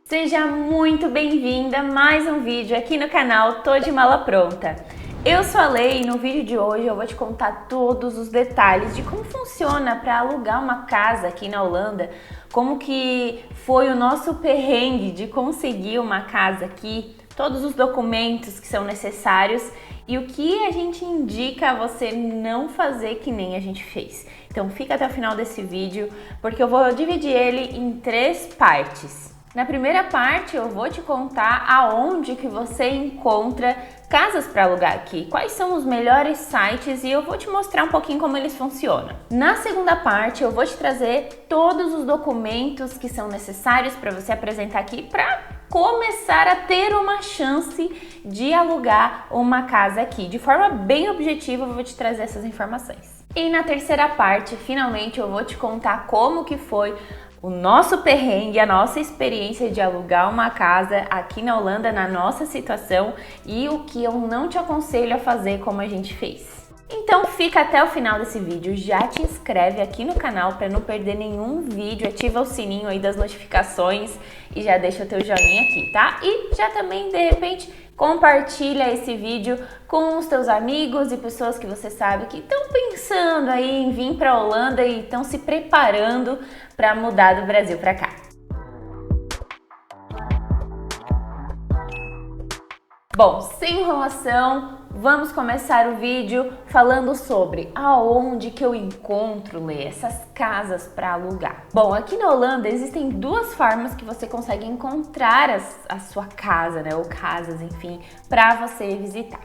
Seja muito bem-vinda a mais um vídeo aqui no canal Tô de Mala Pronta. Eu sou a Lei e no vídeo de hoje eu vou te contar todos os detalhes de como funciona para alugar uma casa aqui na Holanda, como que foi o nosso perrengue de conseguir uma casa aqui, todos os documentos que são necessários e o que a gente indica a você não fazer que nem a gente fez. Então fica até o final desse vídeo porque eu vou dividir ele em 3 partes. Na primeira parte eu vou te contar aonde que você encontra casas para alugar aqui, quais são os melhores sites e eu vou te mostrar um pouquinho como eles funcionam. Na segunda parte eu vou te trazer todos os documentos que são necessários para você apresentar aqui para começar a ter uma chance de alugar uma casa aqui. De forma bem objetiva eu vou te trazer essas informações. E na terceira parte, finalmente, eu vou te contar como que foi o nosso perrengue, a nossa experiência de alugar uma casa aqui na Holanda, na nossa situação e o que eu não te aconselho a fazer como a gente fez. Então fica até o final desse vídeo, já te inscreve aqui no canal para não perder nenhum vídeo, ativa o sininho aí das notificações e já deixa o teu joinha aqui, tá? E já também, de repente, compartilha esse vídeo com os teus amigos e pessoas que você sabe que estão pensando aí em vir para a Holanda e estão se preparando para mudar do Brasil para cá. Bom, sem enrolação, vamos começar o vídeo falando sobre aonde que eu encontro, Lê, essas casas para alugar. Bom, aqui na Holanda existem 2 formas que você consegue encontrar a sua casa, né, ou casas, enfim, para você visitar.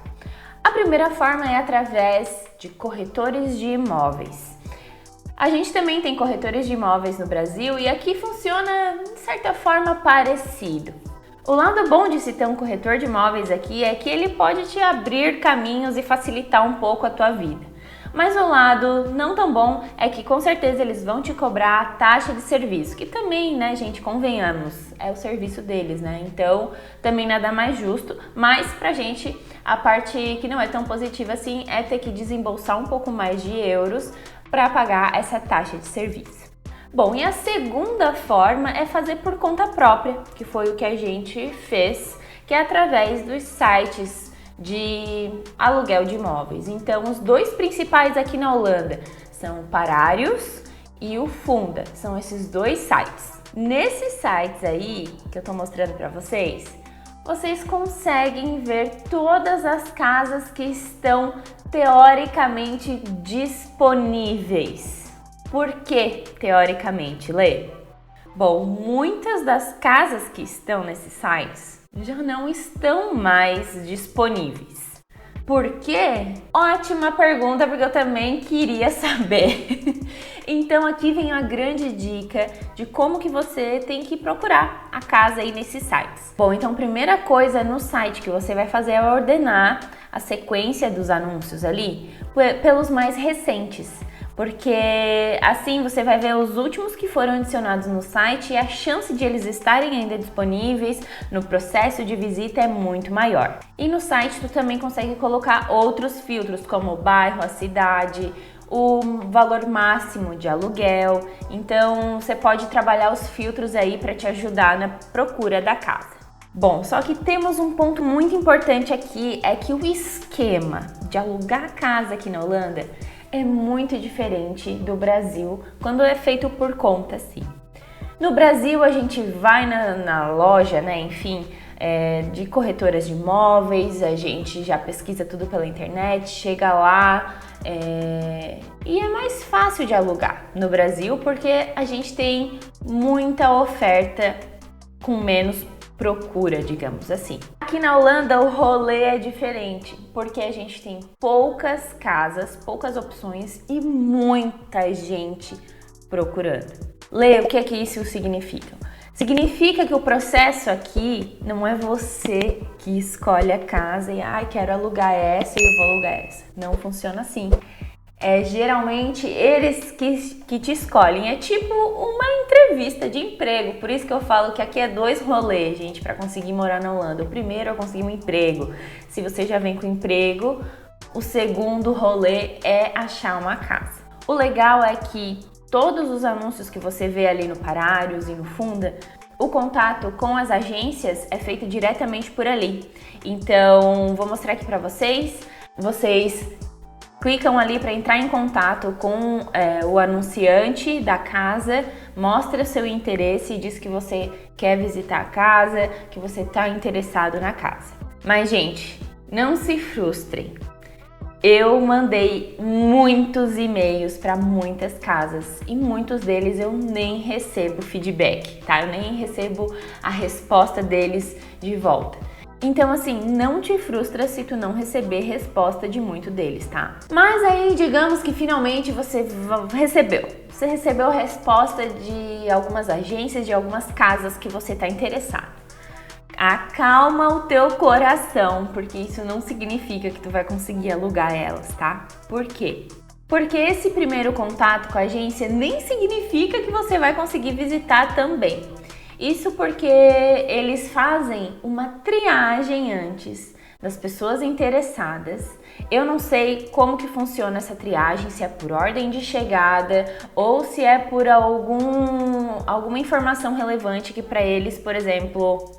A primeira forma é através de corretores de imóveis. A gente também tem corretores de imóveis no Brasil e aqui funciona de certa forma parecido. O lado bom de se ter um corretor de imóveis aqui é que ele pode te abrir caminhos e facilitar um pouco a tua vida. Mas o lado não tão bom é que com certeza eles vão te cobrar a taxa de serviço, que também, né, gente, convenhamos, é o serviço deles, né? Então, também nada mais justo, mas pra gente a parte que não é tão positiva assim é ter que desembolsar um pouco mais de euros para pagar essa taxa de serviço. Bom, e a segunda forma é fazer por conta própria, que foi o que a gente fez, que é através dos sites de aluguel de imóveis. Então, os 2 principais aqui na Holanda são o Pararius e o Funda, são esses 2 sites. Nesses sites aí, que eu tô mostrando para vocês conseguem ver todas as casas que estão teoricamente disponíveis. Por que teoricamente, Lê? Bom, muitas das casas que estão nesses sites já não estão mais disponíveis. Por quê? Ótima pergunta, porque eu também queria saber. Então aqui vem a grande dica de como que você tem que procurar a casa aí nesses sites. Bom, então a primeira coisa no site que você vai fazer é ordenar a sequência dos anúncios ali pelos mais recentes. Porque assim você vai ver os últimos que foram adicionados no site e a chance de eles estarem ainda disponíveis no processo de visita é muito maior. E no site tu também consegue colocar outros filtros como o bairro, a cidade, o valor máximo de aluguel. Então você pode trabalhar os filtros aí para te ajudar na procura da casa. Bom, só que temos um ponto muito importante aqui, é que o esquema de alugar casa aqui na Holanda é muito diferente do Brasil quando é feito por conta, assim. No Brasil a gente vai na loja, né, enfim, de corretoras de imóveis, a gente já pesquisa tudo pela internet, chega lá e é mais fácil de alugar no Brasil porque a gente tem muita oferta com menos procura, digamos assim. Aqui na Holanda o rolê é diferente, porque a gente tem poucas casas, poucas opções e muita gente procurando. Lê, o que é que isso significa? Significa que o processo aqui não é você que escolhe a casa e quero alugar essa e eu vou alugar essa. Não funciona assim. É geralmente eles que te escolhem. É tipo uma entrevista de emprego. Por isso que eu falo que aqui é 2 rolês, gente, para conseguir morar na Holanda. O primeiro é conseguir um emprego. Se você já vem com emprego, o segundo rolê é achar uma casa. O legal é que todos os anúncios que você vê ali no Pararius e no Funda O contato com as agências é feito diretamente por ali. Então, vou mostrar aqui para vocês. Vocês clicam ali para entrar em contato com o anunciante da casa, mostra o seu interesse e diz que você quer visitar a casa, que você está interessado na casa. Mas, gente, não se frustrem. Eu mandei muitos e-mails para muitas casas e muitos deles eu nem recebo feedback, tá? Eu nem recebo a resposta deles de volta. Então, assim, não te frustra se tu não receber resposta de muito deles, tá? Mas aí, digamos que finalmente você recebeu. Você recebeu a resposta de algumas agências, de algumas casas que você tá interessado. Acalma o teu coração, porque isso não significa que tu vai conseguir alugar elas, tá? Por quê? Porque esse primeiro contato com a agência nem significa que você vai conseguir visitar também. Isso porque eles fazem uma triagem antes das pessoas interessadas. Eu não sei como que funciona essa triagem, se é por ordem de chegada ou se é por alguma informação relevante que para eles, por exemplo,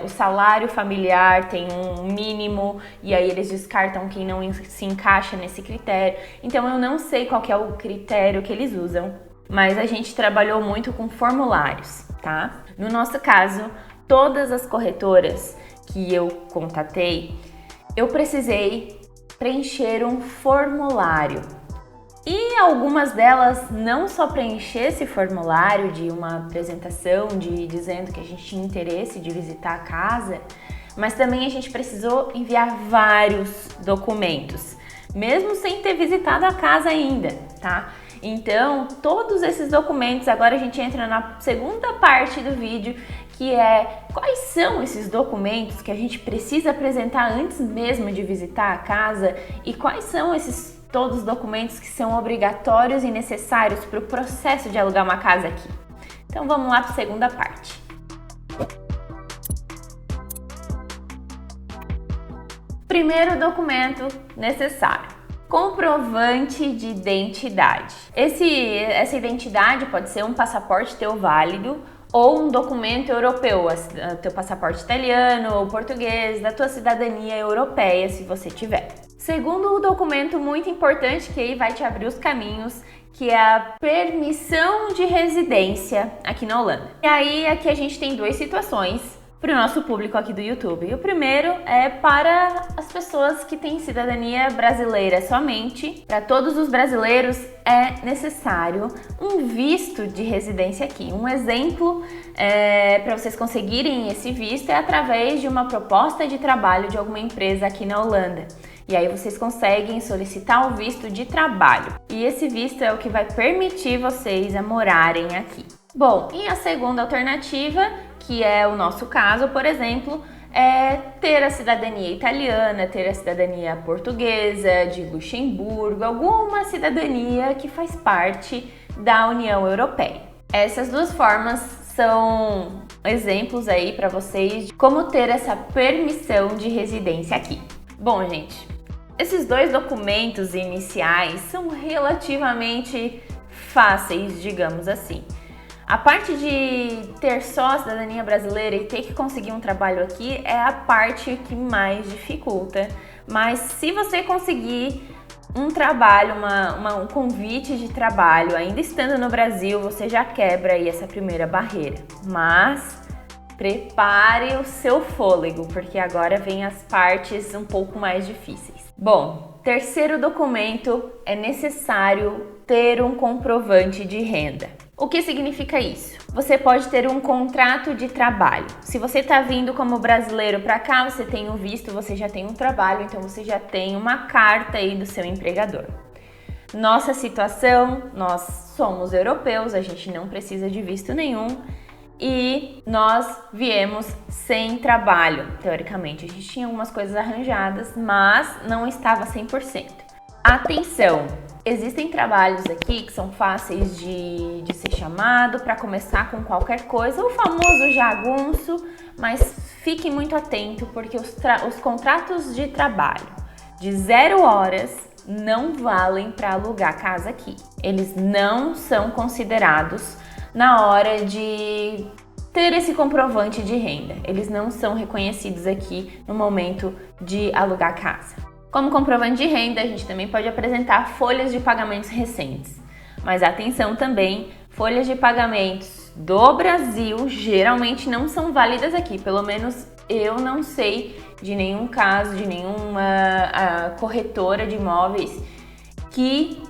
o salário familiar tem um mínimo e aí eles descartam quem não se encaixa nesse critério. Então eu não sei qual que é o critério que eles usam, mas a gente trabalhou muito com formulários, tá? No nosso caso, todas as corretoras que eu contatei, eu precisei preencher um formulário. E algumas delas não só preencher esse formulário de uma apresentação, dizendo que a gente tinha interesse de visitar a casa, mas também a gente precisou enviar vários documentos, mesmo sem ter visitado a casa ainda, tá? Então, todos esses documentos, agora a gente entra na segunda parte do vídeo, que é quais são esses documentos que a gente precisa apresentar antes mesmo de visitar a casa e quais são todos os documentos que são obrigatórios e necessários para o processo de alugar uma casa aqui. Então vamos lá para a segunda parte. Primeiro documento necessário: comprovante de identidade. Essa identidade pode ser um passaporte teu válido ou um documento europeu, teu passaporte italiano ou português, da tua cidadania europeia, se você tiver. Segundo documento muito importante que aí vai te abrir os caminhos, que é a permissão de residência aqui na Holanda. E aí aqui a gente tem duas situações para o nosso público aqui do YouTube. O primeiro é para as pessoas que têm cidadania brasileira somente. Para todos os brasileiros é necessário um visto de residência aqui. Um exemplo para vocês conseguirem esse visto é através de uma proposta de trabalho de alguma empresa aqui na Holanda. E aí vocês conseguem solicitar o visto de trabalho. E esse visto é o que vai permitir vocês a morarem aqui. Bom, e a segunda alternativa, que é o nosso caso, por exemplo, é ter a cidadania italiana, ter a cidadania portuguesa, de Luxemburgo, alguma cidadania que faz parte da União Europeia. Essas duas formas são exemplos aí para vocês de como ter essa permissão de residência aqui. Bom, gente, esses dois documentos iniciais são relativamente fáceis, digamos assim. A parte de ter só a cidadania brasileira e ter que conseguir um trabalho aqui é a parte que mais dificulta. Mas se você conseguir um trabalho, um convite de trabalho, ainda estando no Brasil, você já quebra aí essa primeira barreira. Mas prepare o seu fôlego, porque agora vem as partes um pouco mais difíceis. Bom, terceiro documento, é necessário ter um comprovante de renda. O que significa isso? Você pode ter um contrato de trabalho. Se você está vindo como brasileiro para cá, você tem um visto, você já tem um trabalho, então você já tem uma carta aí do seu empregador. Nossa situação, nós somos europeus, a gente não precisa de visto nenhum e nós viemos sem trabalho, teoricamente. A gente tinha algumas coisas arranjadas, mas não estava 100%. Atenção! Existem trabalhos aqui que são fáceis de ser chamado para começar com qualquer coisa, o famoso jagunço, mas fique muito atento porque os contratos de trabalho de 0 horas não valem para alugar casa aqui. Eles não são considerados na hora de ter esse comprovante de renda. Eles não são reconhecidos aqui no momento de alugar casa. Como comprovante de renda, a gente também pode apresentar folhas de pagamentos recentes. Mas atenção também, folhas de pagamentos do Brasil geralmente não são válidas aqui. Pelo menos eu não sei de nenhum caso, de nenhuma corretora de imóveis que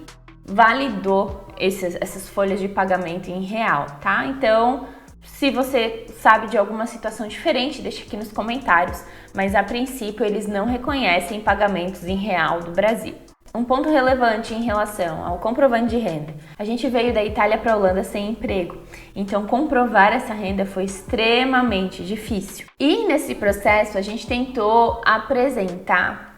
validou essas folhas de pagamento em real, tá? Então, se você sabe de alguma situação diferente, deixa aqui nos comentários, mas a princípio eles não reconhecem pagamentos em real do Brasil. Um ponto relevante em relação ao comprovante de renda. A gente veio da Itália para a Holanda sem emprego, então comprovar essa renda foi extremamente difícil. E nesse processo a gente tentou apresentar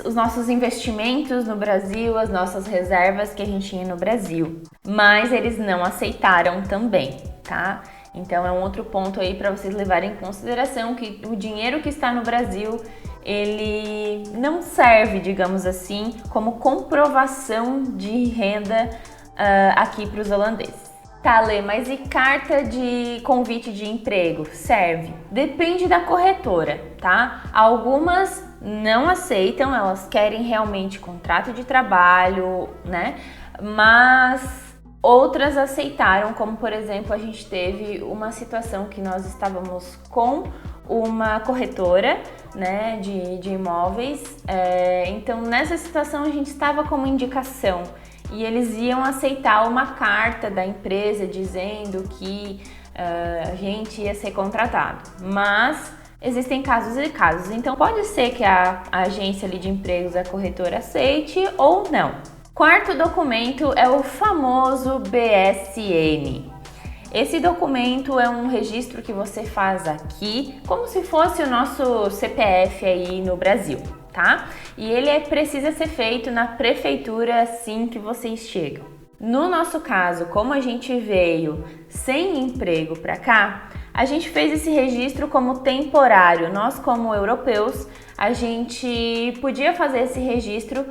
os nossos investimentos no Brasil, as nossas reservas que a gente tinha no Brasil, mas eles não aceitaram também, tá? Então é um outro ponto aí para vocês levarem em consideração que o dinheiro que está no Brasil, ele não serve, digamos assim, como comprovação de renda aqui para os holandeses. Tá, Lê, mas e carta de convite de emprego? Serve? Depende da corretora, tá? Algumas não aceitam, elas querem realmente contrato de trabalho, né? Mas outras aceitaram, como por exemplo, a gente teve uma situação que nós estávamos com uma corretora, né, de imóveis, então nessa situação a gente estava como indicação e eles iam aceitar uma carta da empresa dizendo que a gente ia ser contratado, mas existem casos e casos, então pode ser que a agência ali de empregos, a corretora, aceite ou não. Quarto documento é o famoso BSN. Esse documento é um registro que você faz aqui, como se fosse o nosso CPF aí no Brasil, tá? E ele precisa ser feito na prefeitura assim que vocês chegam. No nosso caso, como a gente veio sem emprego para cá, a gente fez esse registro como temporário. Nós, como europeus, a gente podia fazer esse registro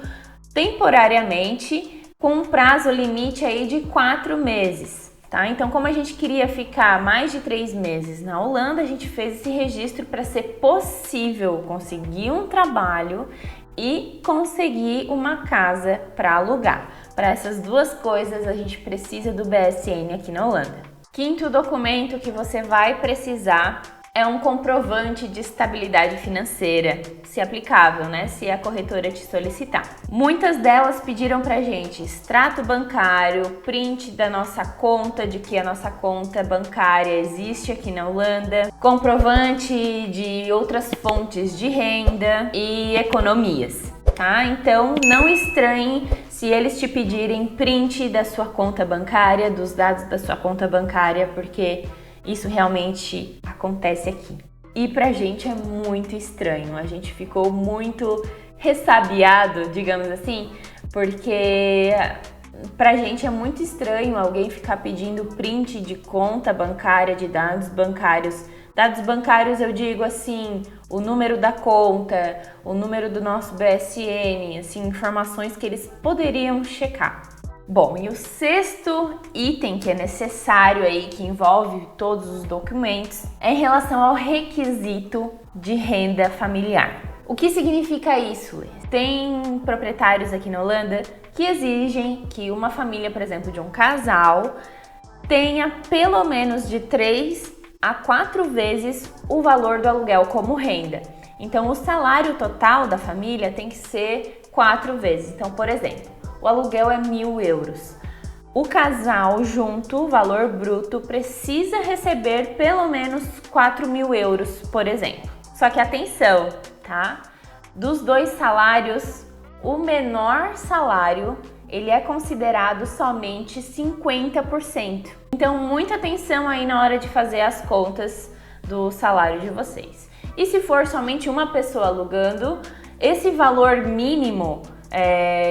temporariamente com um prazo limite aí de 4 meses. Tá? Então, como a gente queria ficar mais de 3 meses na Holanda, a gente fez esse registro para ser possível conseguir um trabalho e conseguir uma casa para alugar. Para essas duas coisas, a gente precisa do BSN aqui na Holanda. Quinto documento que você vai precisar é um comprovante de estabilidade financeira, se aplicável, né? Se a corretora te solicitar. Muitas delas pediram pra gente extrato bancário, print da nossa conta, de que a nossa conta bancária existe aqui na Holanda, comprovante de outras fontes de renda e economias, tá? Então não estranhe se eles te pedirem print da sua conta bancária, dos dados da sua conta bancária, porque isso realmente acontece aqui. E pra gente é muito estranho, a gente ficou muito ressabiado, digamos assim, porque pra gente é muito estranho alguém ficar pedindo print de conta bancária, de dados bancários. Dados bancários eu digo assim, o número da conta, o número do nosso BSN, assim, informações que eles poderiam checar. Bom, e o sexto item que é necessário aí, que envolve todos os documentos, é em relação ao requisito de renda familiar. O que significa isso? Tem proprietários aqui na Holanda que exigem que uma família, por exemplo, de um casal, tenha pelo menos de 3 a 4 vezes o valor do aluguel como renda. Então, o salário total da família tem que ser 4 vezes. Então, por exemplo, o aluguel é 1.000 euros. O casal junto, o valor bruto, precisa receber pelo menos 4.000 euros, por exemplo. Só que atenção, tá? Dos dois salários, o menor salário, ele é considerado somente 50%. Então, muita atenção aí na hora de fazer as contas do salário de vocês. E se for somente uma pessoa alugando, esse valor mínimo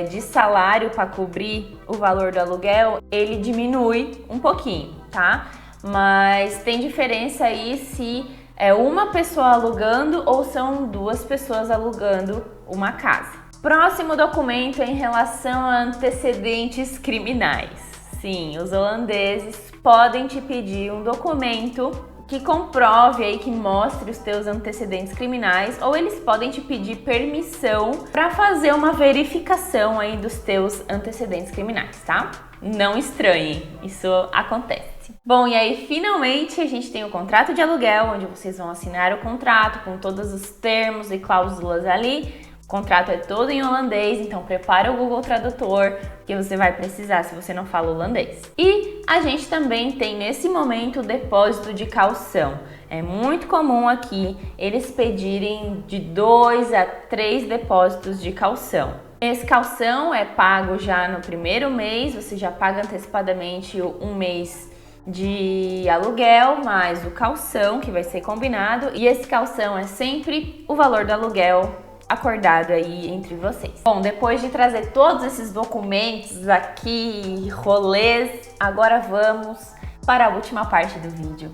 de salário para cobrir o valor do aluguel, ele diminui um pouquinho, tá? Mas tem diferença aí se é uma pessoa alugando ou são 2 pessoas alugando uma casa. Próximo documento é em relação a antecedentes criminais. Sim, os holandeses podem te pedir um documento que comprove aí, que mostre os teus antecedentes criminais, ou eles podem te pedir permissão para fazer uma verificação aí dos teus antecedentes criminais, tá? Não estranhem, isso acontece. Bom, e aí finalmente a gente tem o contrato de aluguel, onde vocês vão assinar o contrato com todos os termos e cláusulas ali. O contrato é todo em holandês, então prepara o Google Tradutor, que você vai precisar se você não fala holandês. E a gente também tem nesse momento o depósito de caução. É muito comum aqui eles pedirem de 2 a 3 depósitos de caução. Esse caução é pago já no primeiro mês, você já paga antecipadamente um mês de aluguel, mais o caução que vai ser combinado, e esse caução é sempre o valor do aluguel acordado aí entre vocês. Bom, depois de trazer todos esses documentos aqui, rolês, agora vamos para a última parte do vídeo,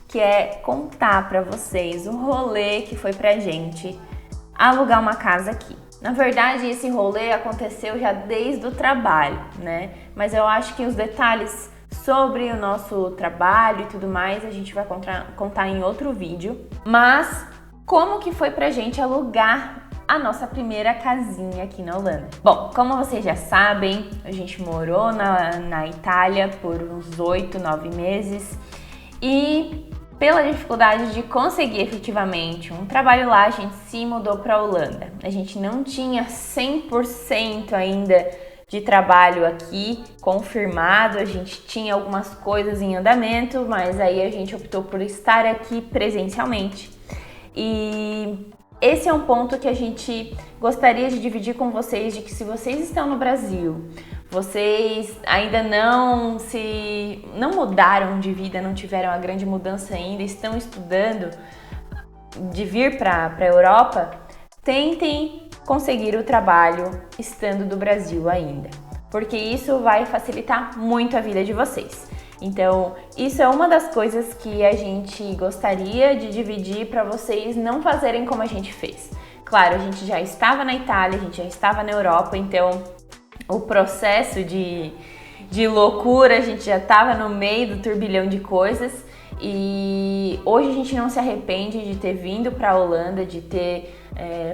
que é contar para vocês o rolê que foi pra gente alugar uma casa aqui. Na verdade, esse rolê aconteceu já desde o trabalho, né? Mas eu acho que os detalhes sobre o nosso trabalho e tudo mais a gente vai contar em outro vídeo. Mas como que foi pra gente alugar a nossa primeira casinha aqui na Holanda? Bom, como vocês já sabem, a gente morou na Itália por uns 8, 9 meses e pela dificuldade de conseguir efetivamente um trabalho lá, a gente se mudou para a Holanda. A gente não tinha 100% ainda de trabalho aqui confirmado, a gente tinha algumas coisas em andamento, mas aí a gente optou por estar aqui presencialmente. E esse é um ponto que a gente gostaria de dividir com vocês, de que se vocês estão no Brasil, vocês ainda não mudaram de vida, não tiveram a grande mudança ainda, estão estudando de vir para a Europa, tentem conseguir o trabalho estando do Brasil ainda, porque isso vai facilitar muito a vida de vocês. Então, isso é uma das coisas que a gente gostaria de dividir para vocês não fazerem como a gente fez. Claro, a gente já estava na Itália, a gente já estava na Europa, então o processo de loucura, a gente já estava no meio do turbilhão de coisas e hoje a gente não se arrepende de ter vindo para a Holanda, de ter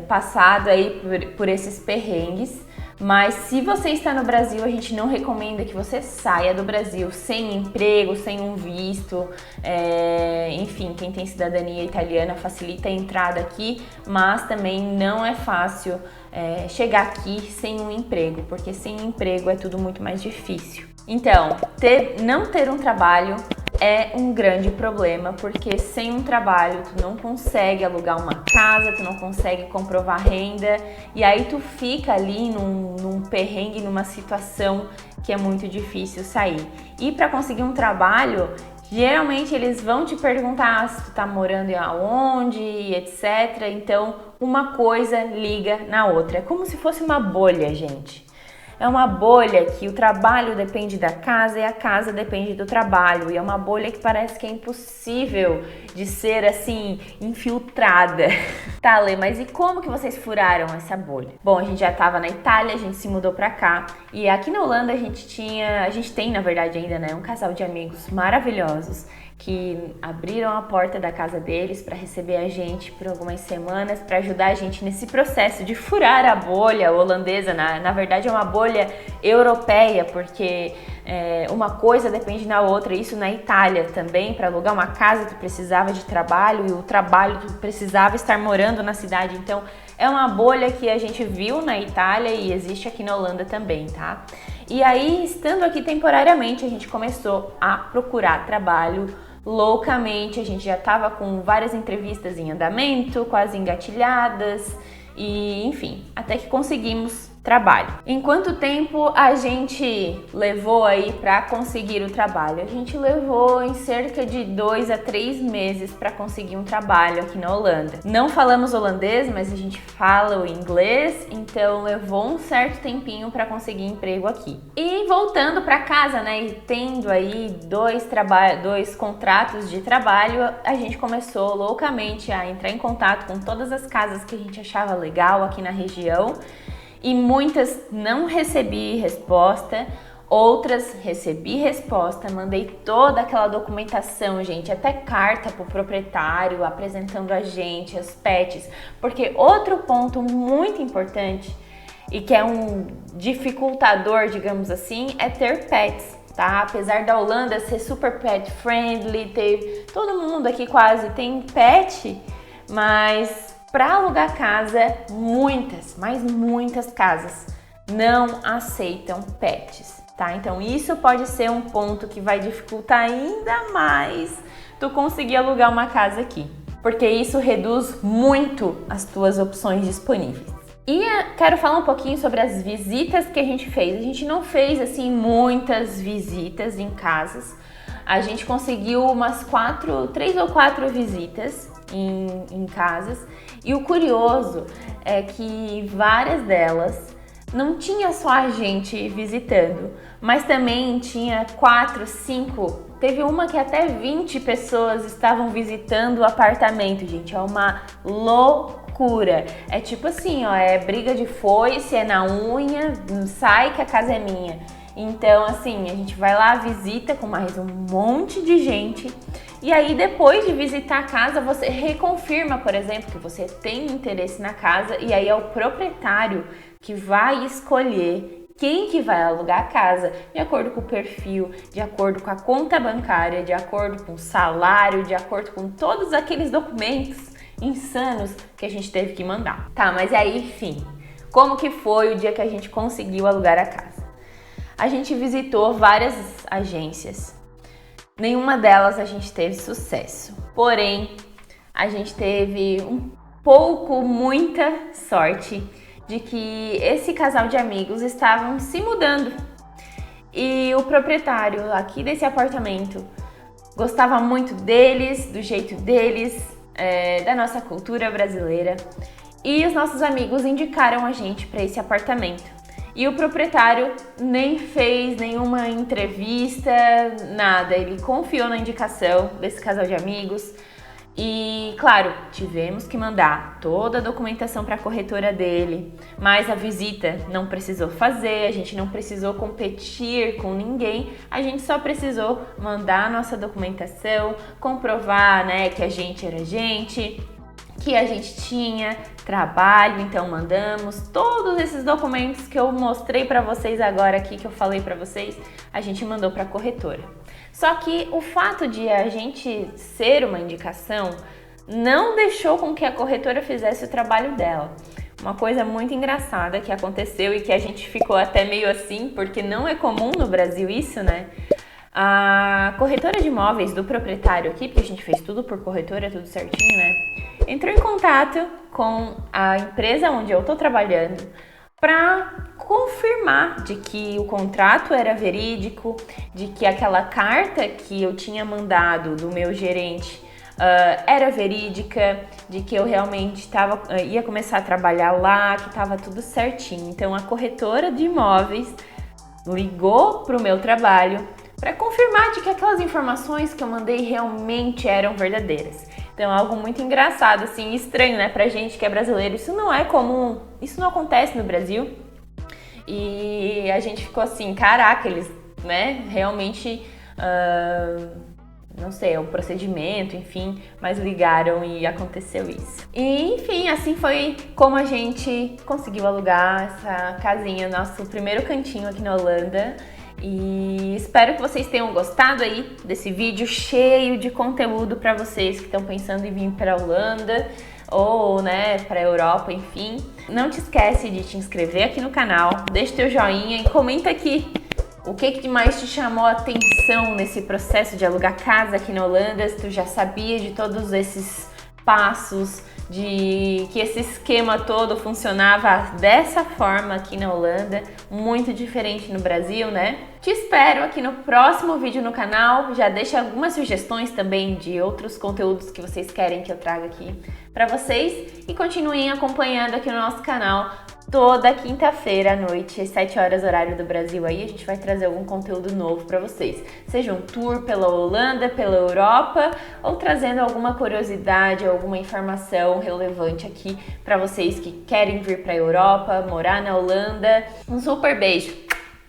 passado aí por esses perrengues. Mas se você está no Brasil, a gente não recomenda que você saia do Brasil sem emprego, sem um visto. Enfim, quem tem cidadania italiana facilita a entrada aqui, mas também não é fácil chegar aqui sem um emprego, porque sem emprego é tudo muito mais difícil. Então, não ter um trabalho é um grande problema, porque sem um trabalho tu não consegue alugar uma casa, tu não consegue comprovar renda e aí tu fica ali num perrengue, numa situação que é muito difícil sair. E para conseguir um trabalho, geralmente eles vão te perguntar se tu tá morando aonde, etc. Então uma coisa liga na outra, é como se fosse uma bolha, gente. É uma bolha que o trabalho depende da casa e a casa depende do trabalho. E é uma bolha que parece que é impossível de ser, assim, infiltrada. Tá, Lê, mas e como que vocês furaram essa bolha? Bom, a gente já tava na Itália, a gente se mudou pra cá. E aqui na Holanda a gente tem, na verdade, ainda, né, um casal de amigos maravilhosos que abriram a porta da casa deles para receber a gente por algumas semanas, para ajudar a gente nesse processo de furar a bolha holandesa. Na verdade é uma bolha europeia, porque uma coisa depende da outra. Isso na Itália também, para alugar uma casa tu precisava de trabalho e o trabalho tu precisava estar morando na cidade. Então é uma bolha que a gente viu na Itália e existe aqui na Holanda também, tá? E aí, estando aqui temporariamente, a gente começou a procurar trabalho loucamente. A gente já estava com várias entrevistas em andamento, quase engatilhadas e, enfim, até que conseguimos trabalho. Em quanto tempo a gente levou aí para conseguir o trabalho? A gente levou em cerca de 2 a 3 meses para conseguir um trabalho aqui na Holanda. Não falamos holandês, mas a gente fala o inglês, então levou um certo tempinho para conseguir emprego aqui. E voltando para casa, né, e tendo aí dois contratos de trabalho, a gente começou loucamente a entrar em contato com todas as casas que a gente achava legal aqui na região. E muitas não recebi resposta, Outras recebi resposta, mandei toda aquela documentação, gente, até carta pro proprietário apresentando a gente, os pets, porque outro ponto muito importante e que é um dificultador, digamos assim, é ter pets, tá? Apesar da Holanda ser super pet friendly, todo mundo aqui quase tem pet, mas para alugar casa, muitas casas não aceitam pets. Tá? Então isso pode ser um ponto que vai dificultar ainda mais tu conseguir alugar uma casa aqui, porque isso reduz muito as tuas opções disponíveis. E quero falar um pouquinho sobre as visitas que a gente fez. A gente não fez assim muitas visitas em casas. A gente conseguiu umas 3 ou 4 visitas em casas. E o curioso é que várias delas não tinha só a gente visitando, mas também tinha 4, 5, teve uma que até 20 pessoas estavam visitando o apartamento, gente, é uma loucura. É tipo assim, ó, é briga de foice, é na unha, sai que a casa é minha. Então, assim, a gente vai lá, visita com mais um monte de gente. E aí, depois de visitar a casa, você reconfirma, por exemplo, que você tem interesse na casa. E aí é o proprietário que vai escolher quem que vai alugar a casa, de acordo com o perfil, de acordo com a conta bancária, de acordo com o salário, de acordo com todos aqueles documentos insanos que a gente teve que mandar. Tá, mas aí, enfim, como que foi o dia que a gente conseguiu alugar a casa? A gente visitou várias agências. Nenhuma delas a gente teve sucesso. Porém, a gente teve muita sorte de que esse casal de amigos estavam se mudando. E o proprietário aqui desse apartamento gostava muito deles, do jeito deles, da nossa cultura brasileira. E os nossos amigos indicaram a gente para esse apartamento. E o proprietário nem fez nenhuma entrevista, nada. Ele confiou na indicação desse casal de amigos. E, claro, tivemos que mandar toda a documentação para a corretora dele, mas a visita não precisou fazer, a gente não precisou competir com ninguém, a gente só precisou mandar a nossa documentação, comprovar, né, que a gente era gente, que a gente tinha trabalho, então mandamos todos esses documentos que eu mostrei para vocês agora aqui, que eu falei para vocês, a gente mandou para a corretora. Só que o fato de a gente ser uma indicação não deixou com que a corretora fizesse o trabalho dela. Uma coisa muito engraçada que aconteceu e que a gente ficou até meio assim, porque não é comum no Brasil isso, né? A corretora de imóveis do proprietário aqui, porque a gente fez tudo por corretora, tudo certinho, né? Entrou em contato com a empresa onde eu tô trabalhando para confirmar de que o contrato era verídico, de que aquela carta que eu tinha mandado do meu gerente era verídica, de que eu realmente ia começar a trabalhar lá, que estava tudo certinho. Então a corretora de imóveis ligou para o meu trabalho para confirmar de que aquelas informações que eu mandei realmente eram verdadeiras. Então é algo muito engraçado, assim, estranho, né, pra gente que é brasileiro. Isso não é comum, isso não acontece no Brasil. E a gente ficou assim, caraca, eles, né, realmente, não sei, é um procedimento, enfim, mas ligaram e aconteceu isso. E, enfim, assim foi como a gente conseguiu alugar essa casinha, nosso primeiro cantinho aqui na Holanda. E espero que vocês tenham gostado aí desse vídeo cheio de conteúdo para vocês que estão pensando em vir para a Holanda ou, né, para a Europa, enfim. Não te esquece de te inscrever aqui no canal, deixa teu joinha e comenta aqui o que mais te chamou a atenção nesse processo de alugar casa aqui na Holanda, se tu já sabia de todos esses passos, de que esse esquema todo funcionava dessa forma aqui na Holanda, muito diferente no Brasil, né? Te espero aqui no próximo vídeo no canal, já deixa algumas sugestões também de outros conteúdos que vocês querem que eu traga aqui para vocês e continuem acompanhando aqui no nosso canal. Toda quinta-feira à noite, às 7 horas horário do Brasil, aí a gente vai trazer algum conteúdo novo para vocês. Seja um tour pela Holanda, pela Europa, ou trazendo alguma curiosidade, alguma informação relevante aqui para vocês que querem vir para a Europa, morar na Holanda. Um super beijo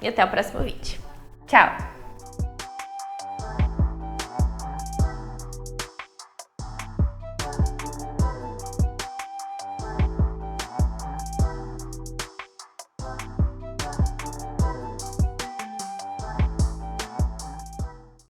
e até o próximo vídeo. Tchau!